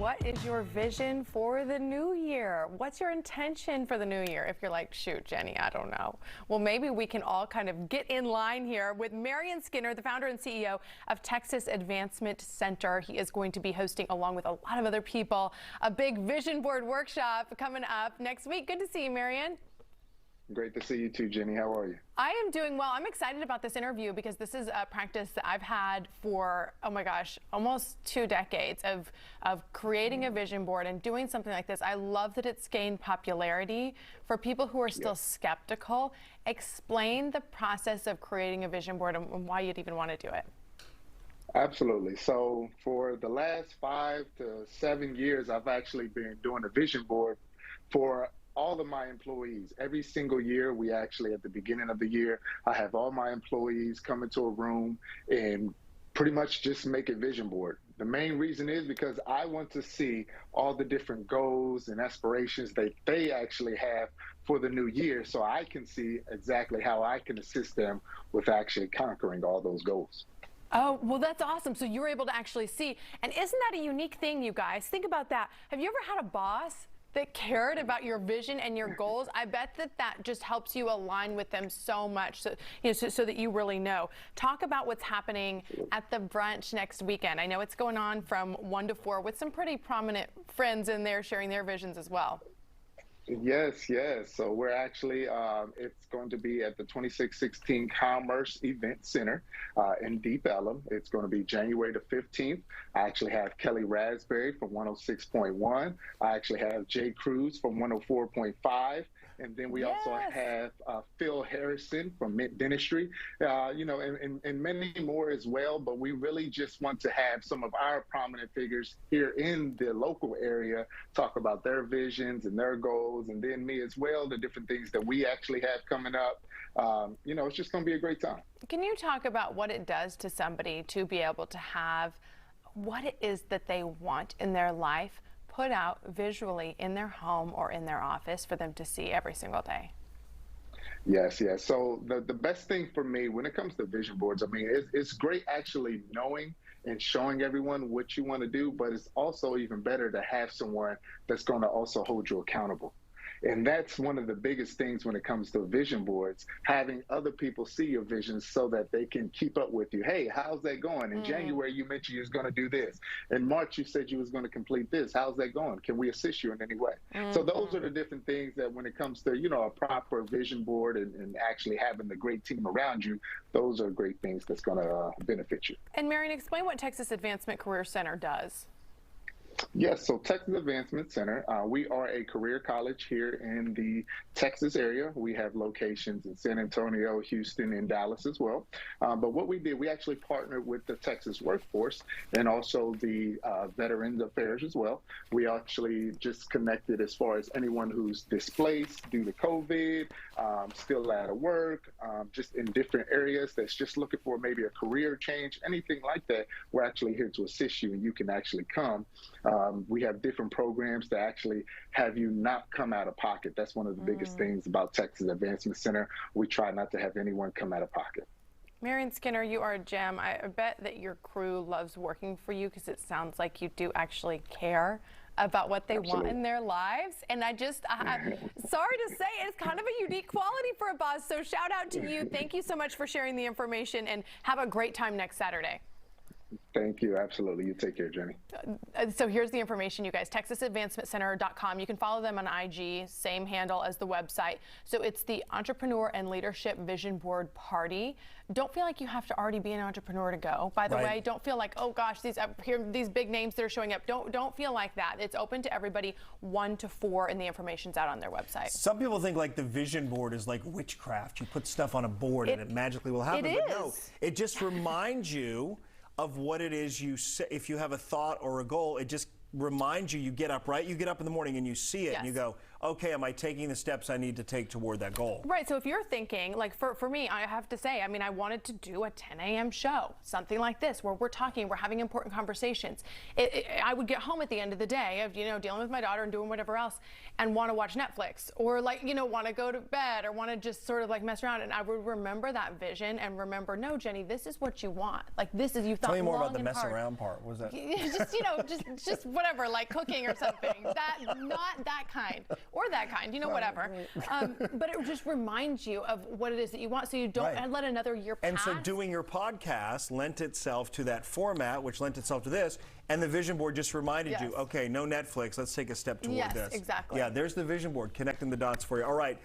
What is your vision for the new year? What's your intention for the new year? If you're like, shoot, Jenny, I don't know. Well, maybe we can all kind of get in line here with Marion Skinner, the founder and CEO of Texas Advancement Center. He is going to be hosting, along with a lot of other people, a big vision board workshop coming up next week. Good to see you, Marion. Great to see you too, Jenny. How are you? I am doing well. I'm excited about this interview because this is a practice that I've had for, oh my gosh, almost 2 decades of creating a vision board and doing something like this. I love that it's gained popularity for people who are still skeptical. Explain the process of creating a vision board and why you'd even want to do it. Absolutely. So for the last 5 to 7 years, I've actually been doing a vision board for all of my employees. Every single year, we actually, at the beginning of the year, I have all my employees come into a room and pretty much just make a vision board. The main reason is because I want to see all the different goals and aspirations that they actually have for the new year, so I can see exactly how I can assist them with actually conquering all those goals. Oh, well, that's awesome. So you're able to actually see. And isn't that a unique thing, you guys? Think about that. Have you ever had a boss that cared about your vision and your goals? I bet that just helps you align with them so much, so that you really know. Talk about what's happening at the brunch next weekend. I know it's going on from 1 to 4 with some pretty prominent friends in there sharing their visions as well. Yes. So we're actually, it's going to be at the 2616 Commerce Event Center in Deep Ellum. It's going to be January the 15th. I actually have Kelly Raspberry from 106.1. I actually have Jay Cruz from 104.5. And then we also have Phil Harrison from Mint Dentistry, and many more as well. But we really just want to have some of our prominent figures here in the local area talk about their visions and their goals, and then me as well, the different things that we actually have coming up. It's just going to be a great time. Can you talk about what it does to somebody to be able to have what it is that they want in their life put out visually in their home or in their office for them to see every single day? Yes. So the best thing for me when it comes to vision boards, I mean, it's great actually knowing and showing everyone what you want to do, but it's also even better to have someone that's going to also hold you accountable. And that's one of the biggest things when it comes to vision boards, having other people see your visions so that they can keep up with you. Hey, how's that going? In January, you mentioned you was going to do this. In March, you said you was going to complete this. How's that going? Can we assist you in any way? So those are the different things that when it comes to, a proper vision board and actually having the great team around you, those are great things that's going to benefit you. And Marion, explain what Texas Advancement Career Center does. Yes, so Texas Advancement Center, we are a career college here in the Texas area. We have locations in San Antonio, Houston, and Dallas as well. But what we did, we actually partnered with the Texas workforce and also the Veterans Affairs as well. We actually just connected as far as anyone who's displaced due to COVID, still out of work, just in different areas that's just looking for maybe a career change, anything like that. We're actually here to assist you, and you can actually come. We have different programs that actually have you not come out of pocket. That's one of the biggest things about Texas Advancement Center. We try not to have anyone come out of pocket. Marion Skinner, you are a gem. I bet that your crew loves working for you because it sounds like you do actually care about what they want in their lives. And I'm sorry to say, it's kind of a unique quality for a boss. So shout out to you. Thank you so much for sharing the information, and have a great time next Saturday. Thank you. Absolutely. You take care, Jenny. So here's the information, you guys. TexasAdvancementCenter.com. You can follow them on IG, same handle as the website. So it's the Entrepreneur and Leadership Vision Board Party. Don't feel like you have to already be an entrepreneur to go. By the way, don't feel like, oh gosh, these big names that are showing up. Don't feel like that. It's open to everybody, 1 to 4, and the information's out on their website. Some people think like the vision board is like witchcraft. You put stuff on a board and it magically will happen. But no, it just reminds you of what it is you say. If you have a thought or a goal, it just remind you, you get up, right? You get up in the morning and you see it and you go, okay, am I taking the steps I need to take toward that goal? Right, so if you're thinking, like for me, I have to say, I mean, I wanted to do a 10 a.m. show, something like this, where we're having important conversations. I would get home at the end of the day of, dealing with my daughter and doing whatever else and want to watch Netflix or want to go to bed or want to just sort of like mess around. And I would remember that vision and remember, no, Jenny, this is what you want. Like this is, you thought Tell me more long about the and mess hard. around part. What was that? Just what whatever, like cooking or something. Not that kind, or that kind, whatever. But it just reminds you of what it is that you want, so you don't let another year pass. And so doing your podcast lent itself to that format, which lent itself to this, and the vision board just reminded you, okay, no Netflix, let's take a step toward this. Yes, exactly. Yeah, there's the vision board, connecting the dots for you. All right.